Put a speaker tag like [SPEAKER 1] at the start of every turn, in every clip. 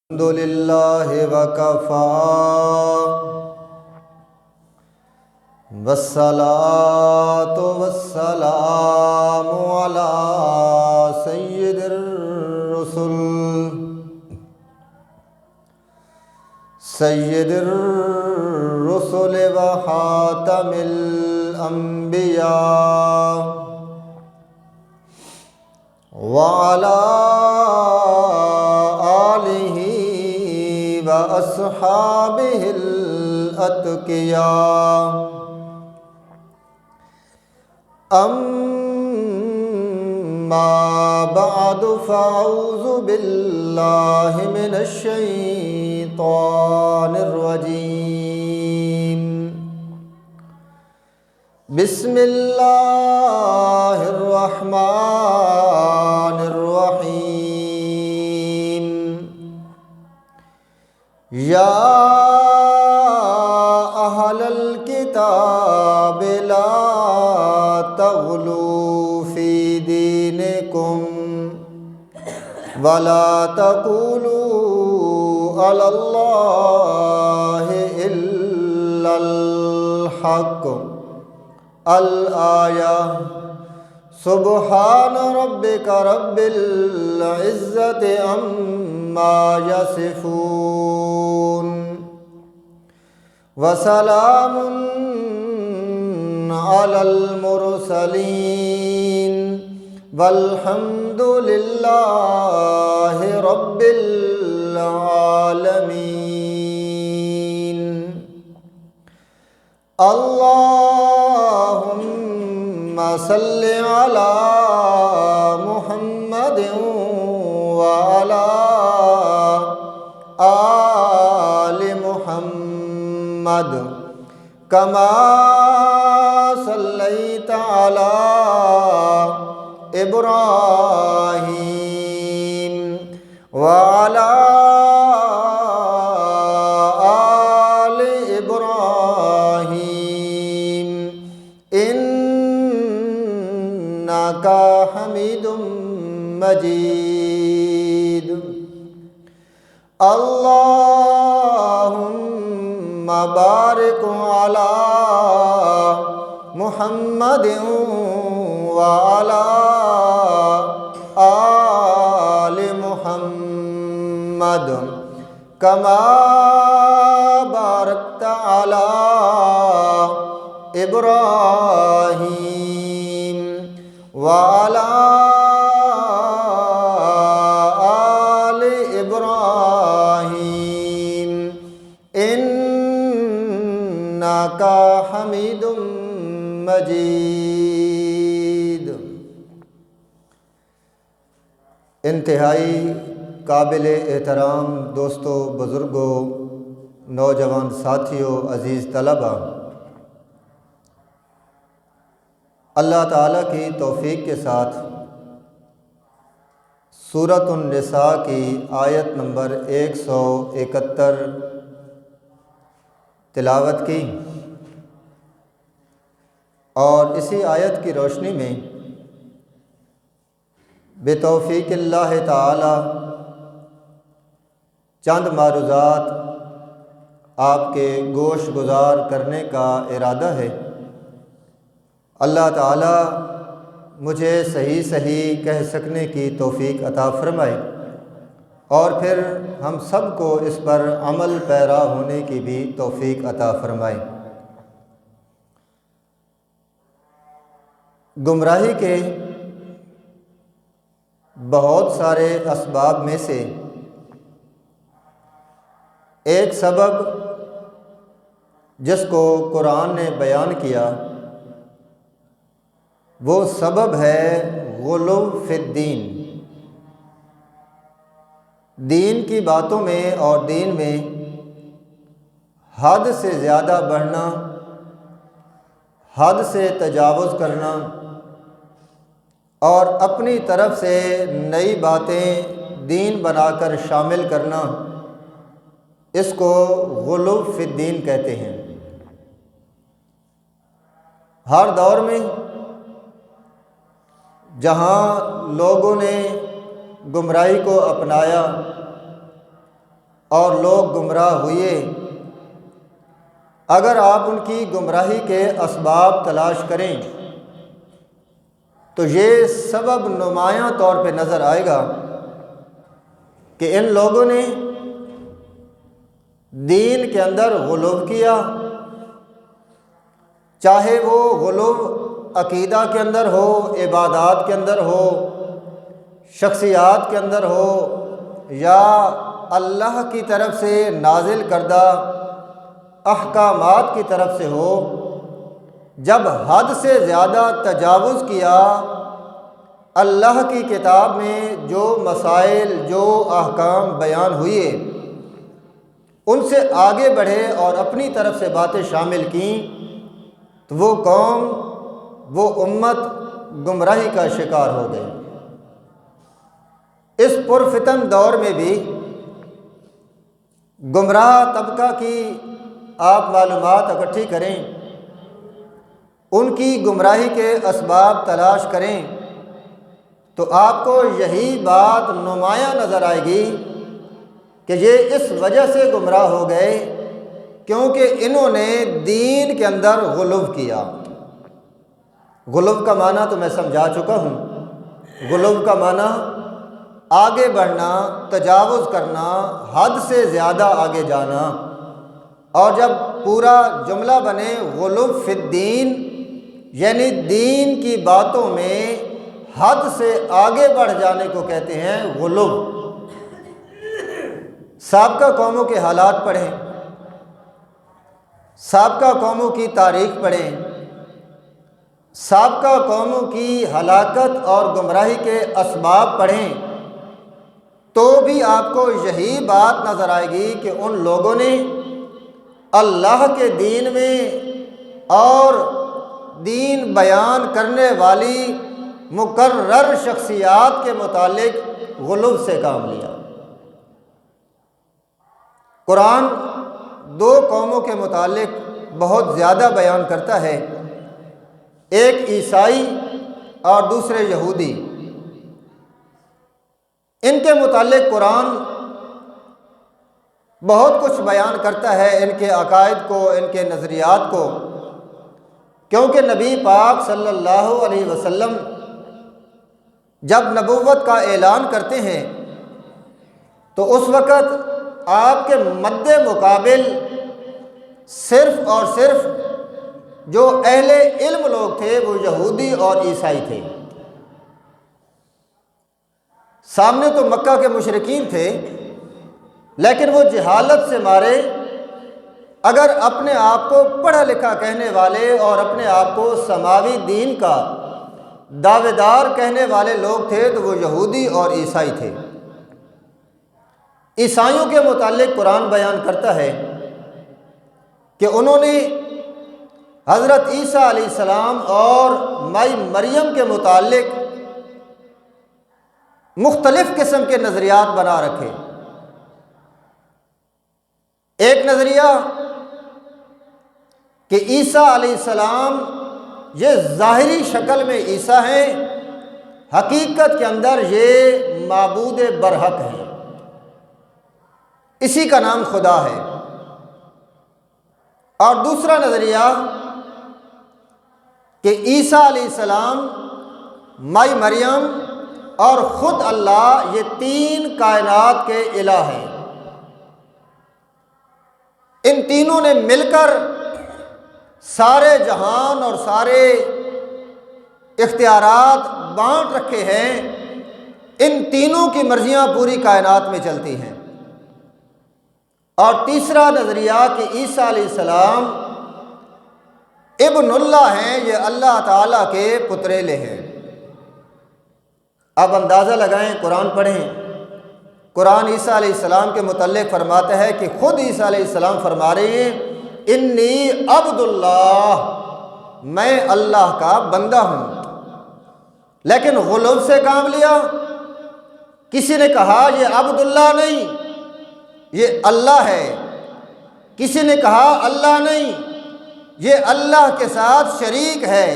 [SPEAKER 1] الحمد للہ وکفی والصلاة والسلام علی سید الرسل وخاتم الانبیاء وعلی وأصحابه الأتقياء أما بعد فأعوذ بالله من الشيطان الرجيم بسم الله الرحمن الرحيم یا اہل الکتاب لا تغلوا فی دینکم ولا تقولوا علی اللہ الا الحق الآیہ سبحان ربک رب العزت عما یصفون وسلام علی المرسلین والحمد للہ رب العالمین اللہم صل علی محمد وعلی آل محمد کما صلیت علی ابراہیم وعلی آل ابراہیم انک حمید مجید اللہم بارک علی محمد وعلی آل محمد کما بارکت علی ابراہیم وعلی آل ابراہیم انک حمید مجید۔ انتہائی قابل احترام دوستوں، بزرگوں، نوجوان ساتھیوں، عزیز طلباء، اللہ تعالیٰ کی توفیق کے ساتھ سورۃ النساء کی آیت نمبر 171 تلاوت کی، اور اسی آیت کی روشنی میں بتوفیق اللہ تعالی چند معروضات آپ کے گوش گزار کرنے کا ارادہ ہے۔ اللہ تعالی مجھے صحیح کہہ سکنے کی توفیق عطا فرمائے، اور پھر ہم سب کو اس پر عمل پیرا ہونے کی بھی توفیق عطا فرمائے۔ گمراہی کے بہت سارے اسباب میں سے ایک سبب جس کو قرآن نے بیان کیا وہ سبب ہے غلو فی الدین، دین کی باتوں میں اور دین میں حد سے زیادہ بڑھنا، حد سے تجاوز کرنا، اور اپنی طرف سے نئی باتیں دین بنا کر شامل کرنا، اس کو غلو فی الدین کہتے ہیں۔ ہر دور میں جہاں لوگوں نے گمراہی کو اپنایا، اور لوگ گمراہ ہوئے، اگر آپ ان کی گمراہی کے اسباب تلاش کریں تو یہ سبب نمایاں طور پہ نظر آئے گا کہ ان لوگوں نے دین کے اندر غلو کیا، چاہے وہ غلو عقیدہ کے اندر ہو، عبادات کے اندر ہو، شخصیات کے اندر ہو، یا اللہ کی طرف سے نازل کردہ احکامات کی طرف سے ہو۔ جب حد سے زیادہ تجاوز کیا، اللہ کی کتاب میں جو مسائل، جو احکام بیان ہوئے ان سے آگے بڑھے اور اپنی طرف سے باتیں شامل کیں، تو وہ قوم، وہ امت گمراہی کا شکار ہو گئی۔ اس پرفتن دور میں بھی گمراہ طبقہ کی آپ معلومات اکٹھی کریں، ان کی گمراہی کے اسباب تلاش کریں، تو آپ کو یہی بات نمایاں نظر آئے گی کہ یہ اس وجہ سے گمراہ ہو گئے کیونکہ انہوں نے دین کے اندر غلو کیا۔ غلو کا معنی تو میں سمجھا چکا ہوں۔ غلو کا معنی آگے بڑھنا، تجاوز کرنا، حد سے زیادہ آگے جانا، اور جب پورا جملہ بنے غلو فی الدین، یعنی دین کی باتوں میں حد سے آگے بڑھ جانے کو کہتے ہیں غلو۔ سابقہ قوموں کے حالات پڑھیں، سابقہ قوموں کی تاریخ پڑھیں، سابقہ قوموں کی ہلاکت اور گمراہی کے اسباب پڑھیں، تو بھی آپ کو یہی بات نظر آئے گی کہ ان لوگوں نے اللہ کے دین میں اور دین بیان کرنے والی مقرر شخصیات کے متعلق غلو سے کام لیا۔ قرآن دو قوموں کے متعلق بہت زیادہ بیان کرتا ہے، ایک عیسائی اور دوسرے یہودی۔ ان کے متعلق قرآن بہت کچھ بیان کرتا ہے، ان کے عقائد کو، ان کے نظریات کو، کیونکہ نبی پاک صلی اللہ علیہ وسلم جب نبوت کا اعلان کرتے ہیں تو اس وقت آپ کے مد مقابل صرف اور صرف جو اہل علم لوگ تھے وہ یہودی اور عیسائی تھے۔ سامنے تو مکہ کے مشرکین تھے، لیکن وہ جہالت سے مارے اگر اپنے آپ کو پڑھا لکھا کہنے والے اور اپنے آپ کو سماوی دین کا دعوے دار کہنے والے لوگ تھے تو وہ یہودی اور عیسائی تھے۔ عیسائیوں کے متعلق قرآن بیان کرتا ہے کہ انہوں نے حضرت عیسیٰ علیہ السلام اور مائی مریم کے متعلق مختلف قسم کے نظریات بنا رکھے۔ ایک نظریہ کہ عیسیٰ علیہ السلام یہ ظاہری شکل میں عیسیٰ ہیں، حقیقت کے اندر یہ معبود برحق ہیں، اسی کا نام خدا ہے۔ اور دوسرا نظریہ کہ عیسیٰ علیہ السلام، مائی مریم اور خود اللہ یہ تین کائنات کے الہ ہیں، ان تینوں نے مل کر سارے جہان اور سارے اختیارات بانٹ رکھے ہیں، ان تینوں کی مرضیاں پوری کائنات میں چلتی ہیں۔ اور تیسرا نظریہ کہ عیسیٰ علیہ السلام ابن اللہ ہیں، یہ اللہ تعالیٰ کے پتریلے ہیں۔ اب اندازہ لگائیں، قرآن پڑھیں، قرآن عیسیٰ علیہ السلام کے متعلق فرماتا ہے کہ خود عیسیٰ علیہ السلام فرما رہے ہیں انی عبد اللہ، میں اللہ کا بندہ ہوں، لیکن غلو سے کام لیا۔ کسی نے کہا یہ عبد اللہ نہیں، یہ اللہ ہے، کسی نے کہا اللہ نہیں، یہ اللہ کے ساتھ شریک ہے،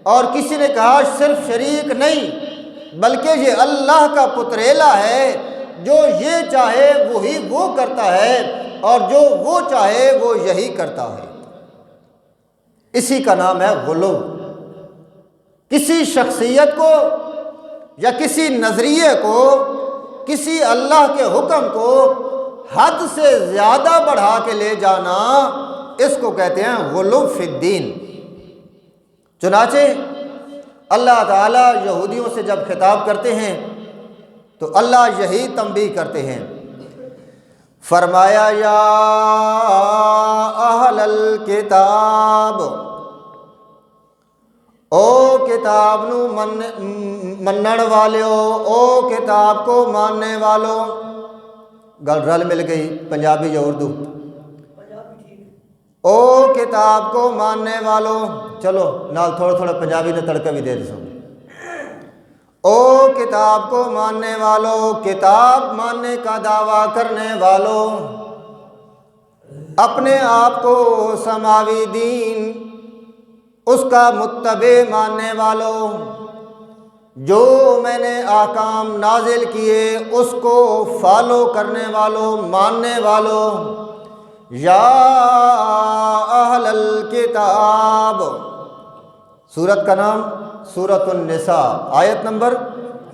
[SPEAKER 1] اور کسی نے کہا صرف شریک نہیں بلکہ یہ اللہ کا پتریلا ہے، جو یہ چاہے وہی وہ کرتا ہے اور جو وہ چاہے وہ یہی کرتا ہے۔ اسی کا نام ہے غلو۔ کسی شخصیت کو یا کسی نظریے کو، کسی اللہ کے حکم کو حد سے زیادہ بڑھا کے لے جانا، اس کو کہتے ہیں غلو فی الدین۔ چنانچہ اللہ تعالیٰ یہودیوں سے جب خطاب کرتے ہیں تو اللہ یہی تنبیہ کرتے ہیں، فرمایا یا اہل الکتاب، او کتاب نو منن والو، او کتاب کو ماننے والو۔ گل رل مل گئی پنجابی یا اردو؟ او کتاب کو ماننے والو، چلو نال تھوڑا تھوڑا پنجابی نے تڑکا بھی دے دو۔ او کتاب کو ماننے والو، کتاب ماننے کا دعویٰ کرنے والو، اپنے آپ کو سماوی دین اس کا متبع ماننے والو، جو میں نے احکام نازل کیے اس کو فالو کرنے والو، ماننے والو۔ یا اہل الکتاب، سورت کا نام سورۃ النساء، آیت نمبر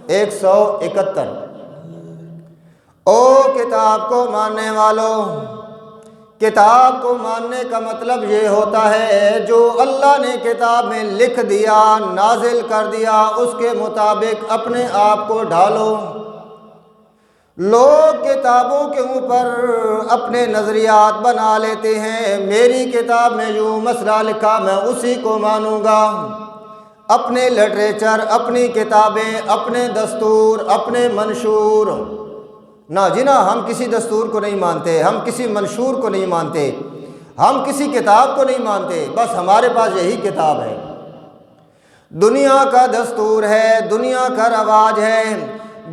[SPEAKER 1] 171۔ او کتاب کو ماننے والو، کتاب کو ماننے کا مطلب یہ ہوتا ہے جو اللہ نے کتاب میں لکھ دیا، نازل کر دیا، اس کے مطابق اپنے آپ کو ڈھالو۔ لوگ کتابوں کے اوپر اپنے نظریات بنا لیتے ہیں، میری کتاب میں یوں مسئلہ لکھا میں اسی کو مانوں گا۔ اپنے لٹریچر، اپنی کتابیں، اپنے دستور، اپنے منشور، نہ جی نہ، ہم کسی دستور کو نہیں مانتے، ہم کسی منشور کو نہیں مانتے، ہم کسی کتاب کو نہیں مانتے، بس ہمارے پاس یہی کتاب ہے۔ دنیا کا دستور ہے، دنیا کا رواج ہے،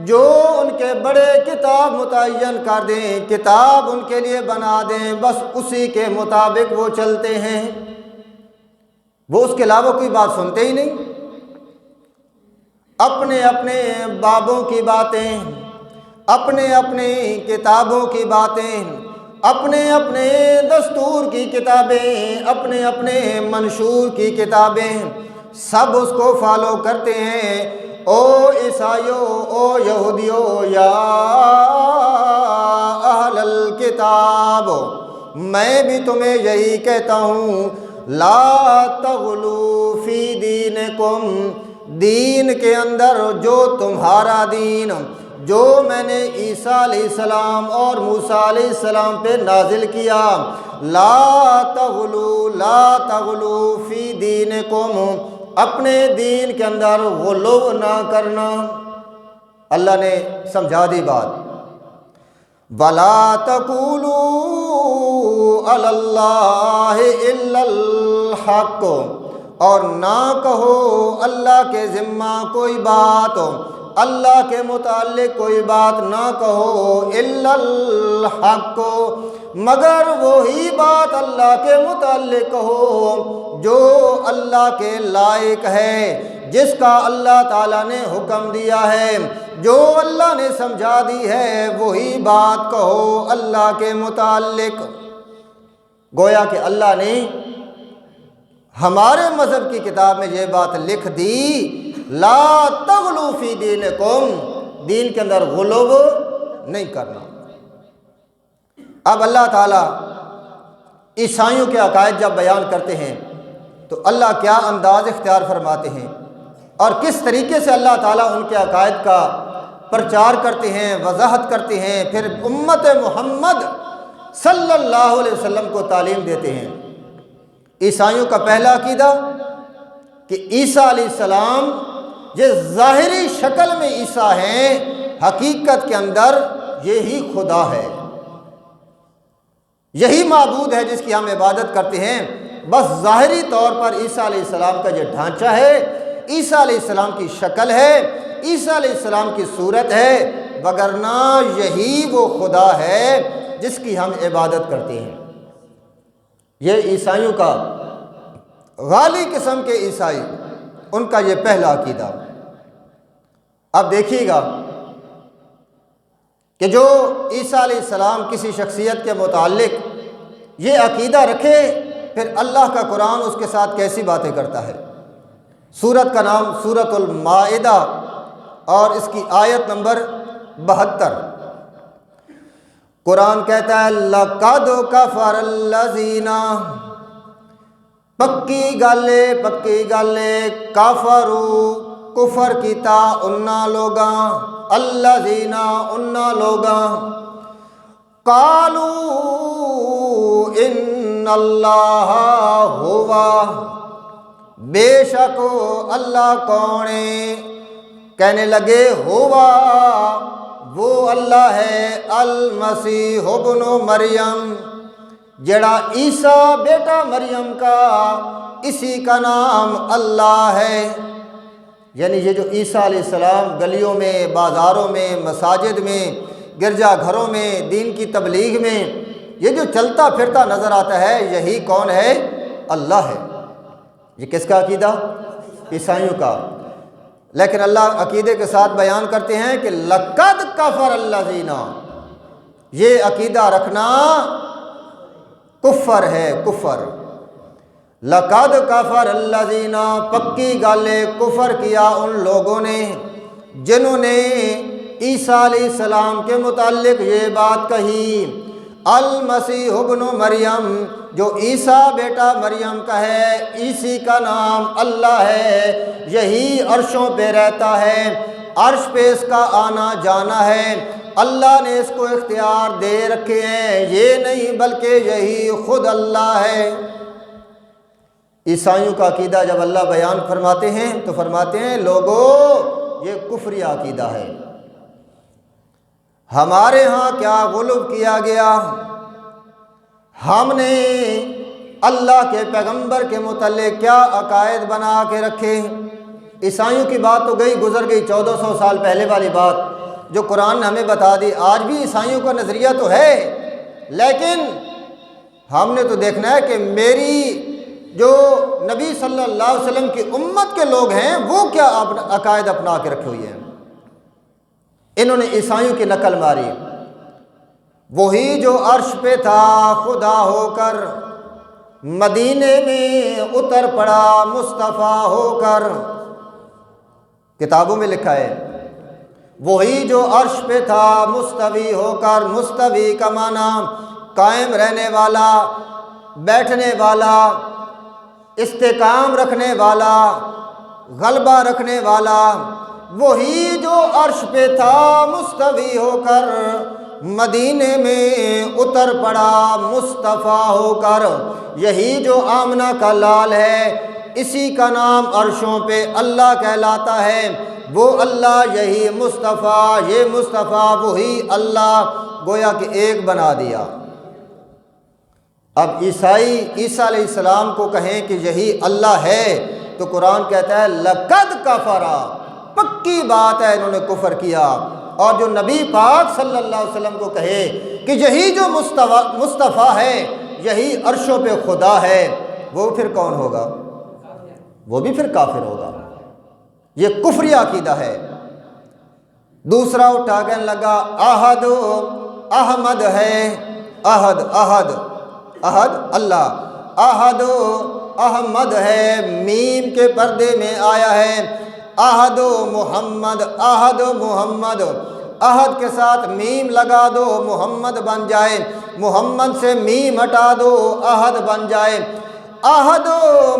[SPEAKER 1] جو ان کے بڑے کتاب متعین کر دیں، کتاب ان کے لیے بنا دیں، بس اسی کے مطابق وہ چلتے ہیں، وہ اس کے علاوہ کوئی بات سنتے ہی نہیں۔ اپنے اپنے بابوں کی باتیں، اپنے اپنے کتابوں کی باتیں، اپنے اپنے دستور کی کتابیں، اپنے اپنے منشور کی کتابیں، سب اس کو فالو کرتے ہیں۔ او عیسائیو، او یہودیو، یا اہل الکتاب، میں بھی تمہیں یہی کہتا ہوں، لا تغلو فی دینکم، دین کے اندر جو تمہارا دین، جو میں نے عیسیٰ علیہ السلام اور موسیٰ علیہ السلام پہ نازل کیا، لا تغلو، لا تغلو فی دینکم، اپنے دین کے اندر غلو نہ کرنا۔ اللہ نے سمجھا دی بات، وَلَا تَقُولُوا عَلَى اللَّهِ إِلَّا الْحَقَّ، اور نہ کہو اللہ کے ذمہ کوئی بات، اللہ کے متعلق کوئی بات نہ کہو، الا الحق، مگر وہی بات اللہ کے متعلق کہو جو اللہ کے لائق ہے، جس کا اللہ تعالیٰ نے حکم دیا ہے، جو اللہ نے سمجھا دی ہے، وہی بات کہو اللہ کے متعلق۔ گویا کہ اللہ نے ہمارے مذہب کی کتاب میں یہ بات لکھ دی، لا تغلو فی دینکم، دین کے اندر غلو نہیں کرنا۔ اب اللہ تعالیٰ عیسائیوں کے عقائد جب بیان کرتے ہیں تو اللہ کیا انداز اختیار فرماتے ہیں اور کس طریقے سے اللہ تعالیٰ ان کے عقائد کا پرچار کرتے ہیں، وضاحت کرتے ہیں، پھر امت محمد صلی اللہ علیہ وسلم کو تعلیم دیتے ہیں۔ عیسائیوں کا پہلا عقیدہ کہ عیسیٰ علیہ السلام یہ ظاہری شکل میں عیسیٰ ہیں، حقیقت کے اندر یہی خدا ہے، یہی معبود ہے جس کی ہم عبادت کرتے ہیں، بس ظاہری طور پر عیسیٰ علیہ السلام کا یہ ڈھانچہ ہے، عیسیٰ علیہ السلام کی شکل ہے، عیسیٰ علیہ السلام کی صورت ہے، وگرنہ یہی وہ خدا ہے جس کی ہم عبادت کرتے ہیں۔ یہ عیسائیوں کا غالی قسم کے عیسائی، ان کا یہ پہلا عقیدہ۔ اب دیکھیے گا کہ جو عیسیٰ علیہ السلام کسی شخصیت کے متعلق یہ عقیدہ رکھے، پھر اللہ کا قرآن اس کے ساتھ کیسی باتیں کرتا ہے۔ سورت کا نام سورۃ المائدہ اور اس کی آیت نمبر 72۔ قرآن کہتا ہے لَقَدْ كَفَرَ الَّذِينَ، پکی گالے کافرو کفر کیتا انہاں لوگاں، الذین انہاں لوگاں، قالوا ان اللہ ہوا، بے شک اللہ کون ہے، کہنے لگے ہوا وہ اللہ ہے، المسیح ابن مریم، جڑا عیسیٰ بیٹا مریم کا، اسی کا نام اللہ ہے۔ یعنی یہ جو عیسیٰ علیہ السلام گلیوں میں، بازاروں میں، مساجد میں، گرجا گھروں میں، دین کی تبلیغ میں یہ جو چلتا پھرتا نظر آتا ہے، یہی کون ہے؟ اللہ ہے۔ یہ کس کا عقیدہ؟ عیسائیوں کا۔ لیکن اللہ عقیدے کے ساتھ بیان کرتے ہیں کہ لَقَدْ كَفَرَ الَّذِينَ، یہ عقیدہ رکھنا کفر ہے، کفر۔ لَقَدْ كَفَرَ الَّذِينَ، پکی گالے کفر کیا ان لوگوں نے جنہوں نے عیسیٰ علیہ السلام کے متعلق یہ بات کہی، المسیح ابن مریم، جو عیسیٰ بیٹا مریم کا ہے، اسی کا نام اللہ ہے، یہی عرشوں پہ رہتا ہے، عرش پہ اس کا آنا جانا ہے، اللہ نے اس کو اختیار دے رکھے ہیں، یہ نہیں بلکہ یہی خود اللہ ہے۔ عیسائیوں کا عقیدہ جب اللہ بیان فرماتے ہیں تو فرماتے ہیں لوگو یہ کفری عقیدہ ہے، ہمارے ہاں کیا غلب کیا گیا، ہم نے اللہ کے پیغمبر کے متعلق کیا عقائد بنا کے رکھے۔ عیسائیوں کی بات تو گزر گئی 1400 سال پہلے والی بات جو قرآن نے ہمیں بتا دی۔ آج بھی عیسائیوں کا نظریہ تو ہے، لیکن ہم نے تو دیکھنا ہے کہ میری جو نبی صلی اللہ علیہ وسلم کی امت کے لوگ ہیں وہ کیا عقائد اپنا کے رکھے ہوئے ہیں۔ انہوں نے عیسائیوں کی نقل ماری، وہی جو عرش پہ تھا خدا ہو کر مدینے میں اتر پڑا مصطفیٰ ہو کر، کتابوں میں لکھا ہے وہی جو عرش پہ تھا مستوی ہو کر، مستوی کا معنی قائم رہنے والا، بیٹھنے والا، استحکام رکھنے والا، غلبہ رکھنے والا، وہی جو عرش پہ تھا مستوی ہو کر مدینے میں اتر پڑا مصطفیٰ ہو کر، یہی جو آمنہ کا لال ہے، اسی کا نام عرشوں پہ اللہ کہلاتا ہے، وہ اللہ یہی مصطفیٰ، یہ مصطفیٰ وہی اللہ، گویا کہ ایک بنا دیا۔ اب عیسائی عیسیٰ علیہ السلام کو کہیں کہ یہی اللہ ہے تو قرآن کہتا ہے لَقَدْ كَفَرَ، پکی بات ہے انہوں نے کفر کیا۔ اور جو نبی پاک صلی اللہ علیہ وسلم کو کہے کہ یہی جو مصطفیٰ ہے، یہی عرشوں پہ خدا ہے، وہ پھر کون ہوگا؟ وہ بھی پھر کافر ہوگا۔ یہ کفری عقیدہ ہے۔ دوسرا اٹھا کہنے لگا احد احمد ہے، احد احد احد اللہ، احد احمد ہے، میم کے پردے میں آیا ہے، احد محمد، احد محمد، احد کے ساتھ میم لگا دو محمد بن جائے، محمد سے میم ہٹا دو احد بن جائے، احد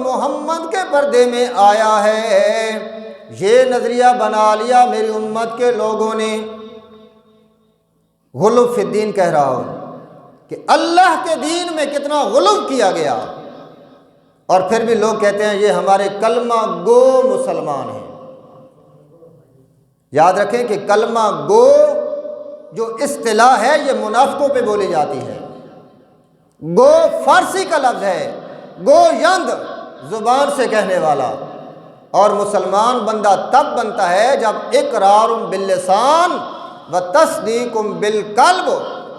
[SPEAKER 1] محمد کے پردے میں آیا ہے۔ یہ نظریہ بنا لیا میری امت کے لوگوں نے۔ غلو فی الدین کہہ رہا ہوں کہ اللہ کے دین میں کتنا غلو کیا گیا، اور پھر بھی لوگ کہتے ہیں یہ ہمارے کلمہ گو مسلمان ہیں۔ یاد رکھیں کہ کلمہ گو جو اصطلاح ہے یہ منافقوں پہ بولی جاتی ہے۔ گو فارسی کا لفظ ہے، گو یند زبان سے کہنے والا، اور مسلمان بندہ تب بنتا ہے جب اقرار باللسان و تصدیق بالقلب،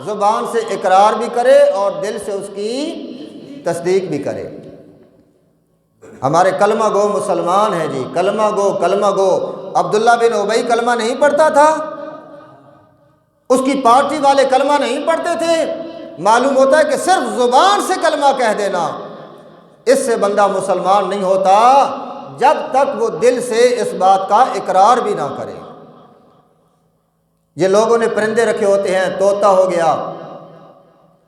[SPEAKER 1] زبان سے اقرار بھی کرے اور دل سے اس کی تصدیق بھی کرے۔ ہمارے کلمہ گو مسلمان ہیں جی، کلمہ گو کلمہ گو۔ عبداللہ بن ابی کلمہ نہیں پڑھتا تھا، اس کی پارٹی والے کلمہ نہیں پڑھتے تھے، معلوم ہوتا ہے کہ صرف زبان سے کلمہ کہہ دینا اس سے بندہ مسلمان نہیں ہوتا جب تک وہ دل سے اس بات کا اقرار بھی نہ کرے۔ یہ لوگوں نے پرندے رکھے ہوتے ہیں، طوطا ہو گیا،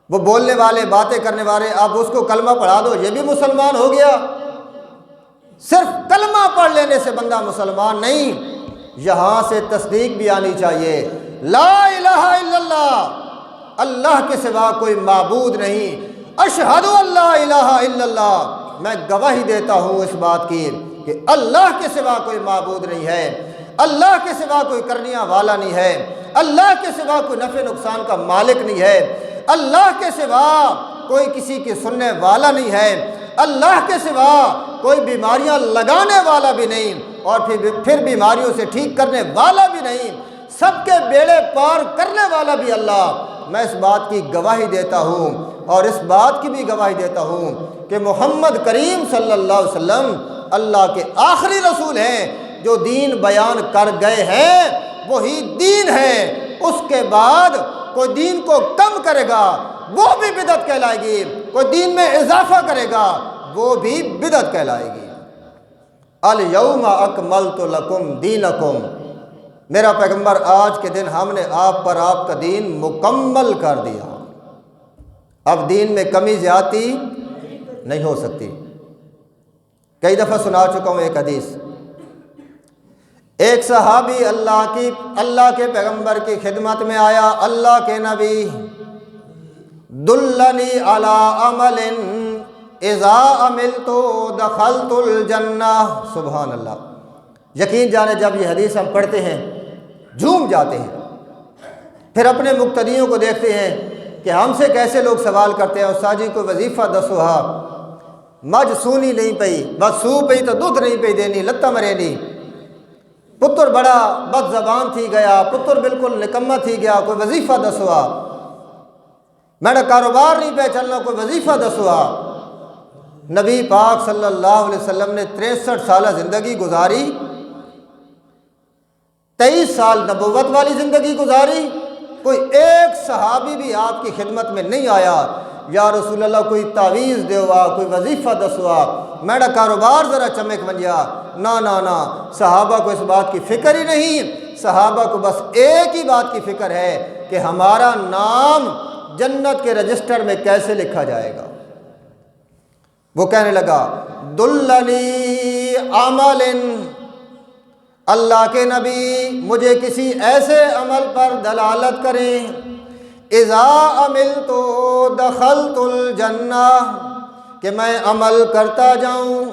[SPEAKER 1] وہ بولنے والے، باتیں کرنے والے، اب اس کو کلمہ پڑھا دو یہ بھی مسلمان ہو گیا۔ صرف کلمہ پڑھ لینے سے بندہ مسلمان نہیں، یہاں سے تصدیق بھی آنی چاہیے، لا الہ الا اللہ، اللہ کے سوا کوئی معبود نہیں، اشہد ان لا الہ الا اللہ، میں گواہی دیتا ہوں اس بات کی کہ اللہ کے سوا کوئی معبود نہیں ہے، اللہ کے سوا کوئی کرنے والا نہیں ہے، اللہ کے سوا کوئی نفع نقصان کا مالک نہیں ہے، اللہ کے سوا کوئی کسی کی سننے والا نہیں ہے، اللہ کے سوا کوئی بیماریاں لگانے والا بھی نہیں اور پھر بیماریوں سے ٹھیک کرنے والا بھی نہیں، سب کے بیڑے پار کرنے والا بھی اللہ۔ میں اس بات کی گواہی دیتا ہوں اور اس بات کی بھی گواہی دیتا ہوں کہ محمد کریم صلی اللہ علیہ وسلم اللہ کے آخری رسول ہیں، جو دین بیان کر گئے ہیں وہی دین ہے، اس کے بعد کوئی دین کو کم کرے گا وہ بھی بدعت کہلائے گی، کوئی دین میں اضافہ کرے گا وہ بھی بدعت کہلائے گی۔ الیوم اکملت لکم دینکم، میرا پیغمبر آج کے دن ہم نے آپ پر آپ کا دین مکمل کر دیا، اب دین میں کمی زیادتی نہیں ہو سکتی۔ کئی دفعہ سنا چکا ہوں ایک حدیث، ایک صحابی اللہ کے پیغمبر کی خدمت میں آیا، اللہ کے نبی دلنی علی عمل اذا عملت دخلت الجنہ، سبحان اللہ۔ یقین جانے جب یہ حدیث ہم پڑھتے ہیں جھوم جاتے ہیں، پھر اپنے مقتدیوں کو دیکھتے ہیں کہ ہم سے کیسے لوگ سوال کرتے ہیں، استاد جی کو وظیفہ دسو ہا، مجھ سونی نہیں پئی، بس سو پئی تو دودھ نہیں پئی دینی، لتا مرے نہیں، پتر بڑا بد زبان تھی گیا، پتر بالکل نکمہ تھی گیا، کوئی وظیفہ دسوا، میرا کاروبار نہیں پہ چلنا، کوئی وظیفہ دسوا۔ نبی پاک صلی اللہ علیہ وسلم نے 63 سالہ زندگی گزاری، 23 سال نبوت والی زندگی گزاری، کوئی ایک صحابی بھی آپ کی خدمت میں نہیں آیا یا رسول اللہ کوئی تعویذ دیوا، کوئی وظیفہ دسوا، میرا کاروبار ذرا چمک ونجا، نہ، صحابہ کو اس بات کی فکر ہی نہیں، صحابہ کو بس ایک ہی بات کی فکر ہے کہ ہمارا نام جنت کے رجسٹر میں کیسے لکھا جائے گا۔ وہ کہنے لگا دلنی عمل، اللہ کے نبی مجھے کسی ایسے عمل پر دلالت کریں، اذا عملت دخلت الجنہ، کہ میں عمل کرتا جاؤں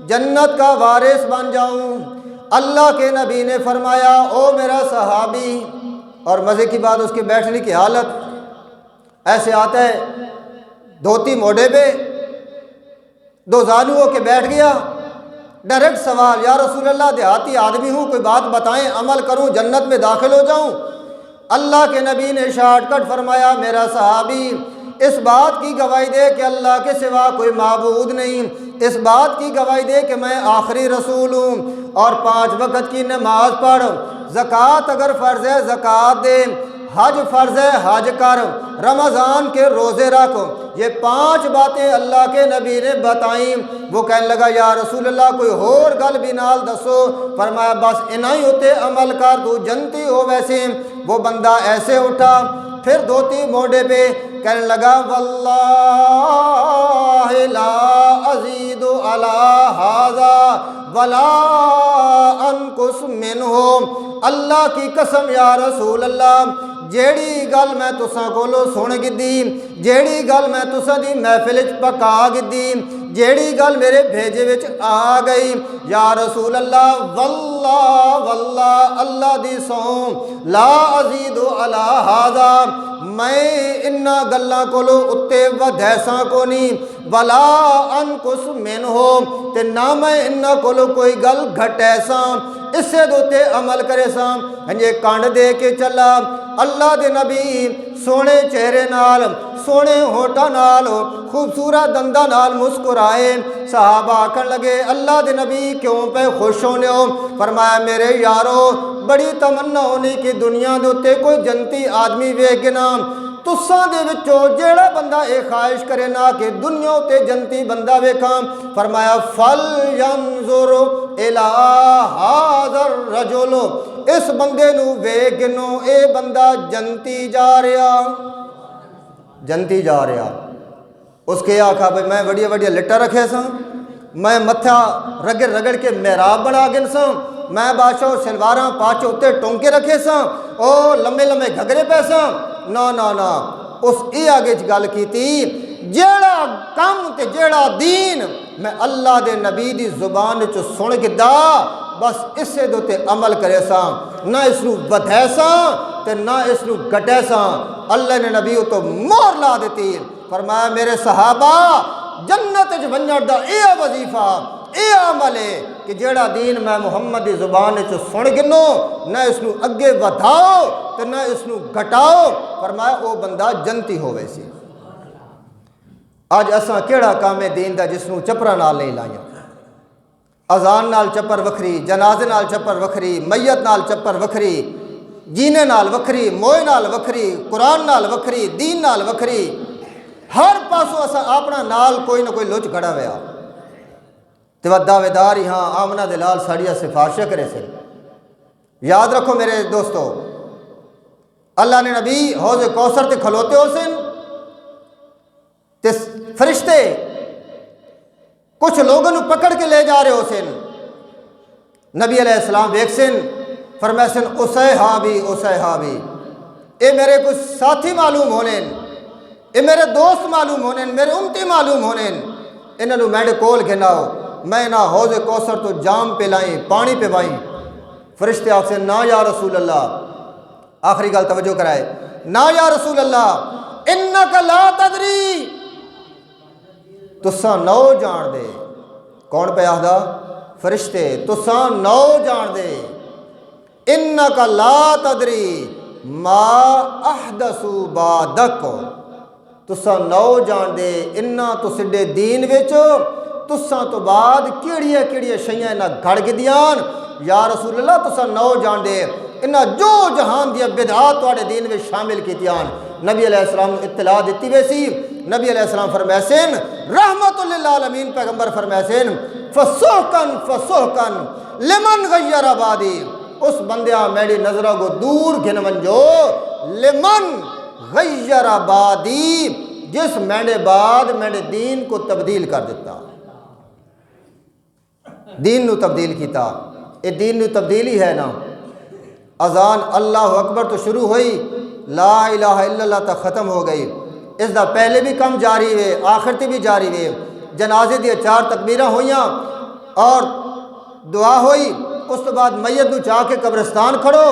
[SPEAKER 1] جنت کا وارث بن جاؤں۔ اللہ کے نبی نے فرمایا او میرا صحابی، اور مزے کی بات اس کے بیٹھنے کی حالت ایسے آتا ہے، دھوتی موڈے پہ، دو زانو ہو کے بیٹھ گیا، ڈائریکٹ سوال، یا رسول اللہ دیہاتی آدمی ہوں، کوئی بات بتائیں، عمل کروں جنت میں داخل ہو جاؤں۔ اللہ کے نبی نے شارٹ کٹ فرمایا میرا صحابی اس بات کی گواہی دے کہ اللہ کے سوا کوئی معبود نہیں، اس بات کی گواہی دے کہ میں آخری رسول ہوں، اور 5 وقت کی نماز پڑھ، زکوٰۃ اگر فرض ہے زکوٰۃ دے، حج فرض ہے حج کر، رمضان کے روزے رکھ، یہ 5 باتیں اللہ کے نبی نے بتائیں۔ وہ کہنے لگا یا رسول اللہ کوئی اور گل بھی نال دسو، فرمایا بس انہی ہوتے عمل کر، تو جنتی ہو ویسے۔ وہ بندہ ایسے اٹھا، پھر دھوتی موڈے پہ، کہنے لگا واللہ لا ازید علی ھذا ولا انقص منہ، اللہ کی قسم یا رسول اللہ جیڑی گل میں تساں کولو سن گدی، جیڑی گل میں تساں دی محفل وچ پکا گدی، جیڑی گل میرے بھیجے وچ آ گئی، یا رسول اللہ واللہ اللہ دی سو لا ازید علی ھذا، میں انہاں گلاں کولو اتے ودھیساں کو نہیں، ولا انقص منہ، تے نہ میں انہاں کولو کوئی گل گھٹے ساں، اس سے دوتے عمل کرے ساں۔ یہ کانڈ دے کے چلا، اللہ دے نبی سونے چہرے نال سونے ہوٹاں نال خوبصورت دنداں نال مسکرائے۔ صحابہ آکھن لگے اللہ دے نبی کیوں پہ خوش ہونے ہو؟ فرمایا میرے یارو بڑی تمنا ہونی کہ دنیا دے اُتے کوئی جنتی آدمی ویکھ نا، تساں دے وچوں جیڑا بندہ اے خواہش کرے نا کہ دنیا تے جنتی بندہ ویکھاں، فرمایا فل ینظر الی ھذا الرجل، اس بندے نو ویکھ گنو اے بندہ جنتی جا رہا، جنتی جا رہا۔ اس کے آکھا بھئی میں وڈیا وڈیا لٹا رکھے ساں، میں متھا رگڑ رگڑ کے محراب بنا گن ساں، میں بادشاہ سلواراں پاچ اتے ٹونکے رکھے ساں، او لمبے لمبے گھگرے پہ ساں۔ نا نا نا، اس ای آگے گل کیتی جیڑا کم تے جیڑا دین میں اللہ دے نبی دی زبان چ سن گدا بس اسے دو تے عمل کرے ساں، نہ اس نو ودھے ساں تے نہ اس نو گٹے ساں۔ اللہ نے نبی تو مہر لا دیتی، فرمایا میرے صحابہ جنت وچ ونجن دا اے وظیفہ اے عمل ہے کہ جیڑا دین میں محمد دی زبان چ سن گنو نہ اس نو اگے ودھاؤ تے نہ اس نو گھٹاؤ، فرمایا او بندہ جنتی ہوئے سی۔ آج اساں کیڑا کام ہے دین دا جس نو چپرا نال نہیں لائیاں؟ اذان نال چپر وکھری، جنازے نال چپر وکھری، میت نال چپر وکھری، جینے نال وکھری، موئے نال وکھری، قرآن نال وکھری، دین نال وکھری، ہر پاسوں اساں اپنا نال کوئی نہ کوئی لچ کھڑا ہویا تے دعوے دار ہی ہاں آمنہ دلال ساڑیاں سفارشیں کرے سے۔ یاد رکھو میرے دوستو، اللہ نے نبی حوض کوثر تے کھلوتے ہو سن تے فرشتے کچھ لوگوں نے پکڑ کے لے جا رہے ہو سن، نبی علیہ السلام ویکھ سن، فرمائے سن اصحابی اصحابی، اے میرے کچھ ساتھی معلوم ہونے، اے میرے دوست معلوم ہونے، میرے امتی معلوم ہونے، انہوں نے میرے کول گھناؤ، میں نہ حوض کوثر تو جام پہ لائیں پانی پہ بائیں۔ فرشتے آپ سے نا یا رسول اللہ، آخری گل توجہ کرائے، نا یا رسول اللہ انکا لا تدری، تساں نو جان دے، کون پہ آہدہ؟ فرشتے، تساں نو جان دے، انکا لا تدری ما احدثو بعدک، تساں نو جان دے انہاں تو سڈے دین وچو تساں تو بعد کیڑیاں کیڑیاں شیاں انہاں گھڑ گدیاں، یا رسول اللہ تساں نو جان دے انہاں جو جہان دیا بدعات تواڈے دین وچ شامل کیتیاں۔ نبی علیہ السلام اطلاع دیتی ویسی، نبی علیہ السلام فرمائے سن رحمت للعالمین پیغمبر فرمائے سن فسحقن فسحقن لمن غیر آبادی، اس بندیاں میری نظروں کو دور گھن منجو، لمن غیر آبادی، جس میرے بعد میرے دین کو تبدیل کر دیتا، دین نو تبدیل کیتا۔ اے دین نو تبدیلی ہے نا، اذان اللہ اکبر تو شروع ہوئی، لا الہ الا اللہ تک ختم ہو گئی، اس دا پہلے بھی کم جاری ہوئے آخرتی بھی جاری ہوئے، جنازے دیا 4 تکبیرہ ہوئیاں اور دعا ہوئی، اس تو بعد میت نو چاہ کے قبرستان کھڑو،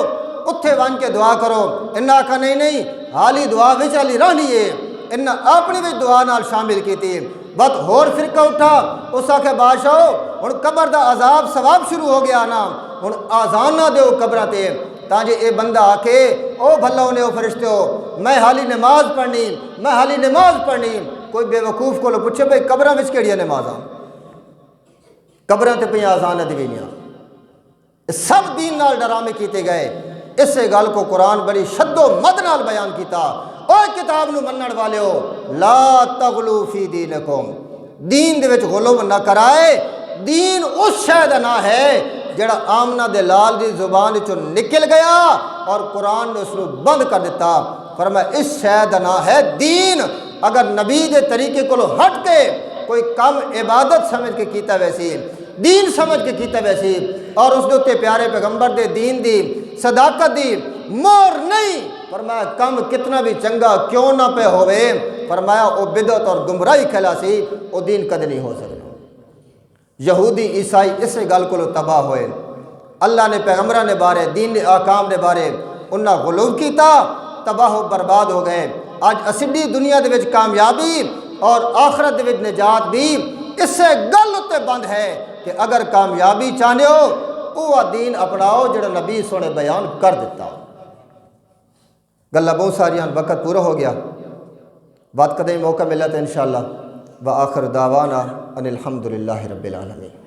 [SPEAKER 1] اتھے وان کے دعا کرو، انہاں آکھا نہیں نہیں حالی دعا وچ علی رہ لیے، انہاں اپنی بھی دعا نال شامل کی تھی۔ بات ہور فرقہ اٹھا، اس آکھے بادشاہ ہن قبر دا عذاب ثواب شروع ہو گیا نا، ہن آزان نہ دیو قبرہ تے، تاں جے اے بندہ آکھے او بھلا ہونے او فرشتے ہو میں حالی نماز پڑھنی، میں حالی نماز پڑھنی، کوئی بے وقوف کو پوچھے بھئی قبرہ وچ کیڑیاں نمازاں، قبرہ تے پہ آزان دی گئیاں، سب دین نال ڈرامے کیتے گئے۔ اس گل کو قرآن بڑی شد و مد نال بیان کیتا، اوہ کتاب نو منن والے ہو لا تغلو فی دینکم، دین دے وچ غلو نہ کرائے، دین اس شے دا نہ ہے جڑا آمنہ دے لال دی زبان چوں نکل گیا اور قرآن نے اس نو بند کر دیتا، فرمایا اس شے دا نہ ہے دین۔ اگر نبی دے طریقے کو ہٹ کے کوئی کم عبادت سمجھ کے کیتا ویسی، دین سمجھ کے کیتا ویسی، اور اس دے تے پیارے پیغمبر دے دین دی صداقت دی مور نہیں، فرمایا کم کتنا بھی چنگا کیوں نہ پہ ہوئے، فرمایا او بدعت اور گمراہی کھلاسی، او دین کد نہیں ہو سکتا۔ یہودی عیسائی اس گل کو تباہ ہوئے، اللہ نے پیغمبران نے بارے دین احکام نے بارے انہاں غلو کیتا، تباہ و برباد ہو گئے۔ آج اسڈی دنیا دے وچ کامیابی اور آخرت دے وچ نجات بھی اسے گل تے بند ہے کہ اگر کامیابی چاہنے ہو وہ دین اپناؤ جڑا نبی سونے بیان کر دیتا۔ گلا بہت ساریاں وقت پورا ہو گیا، بات کدیں موقع ملا تو انشاءاللہ۔ وآخر دعوانا ان الحمدللہ رب العالمین۔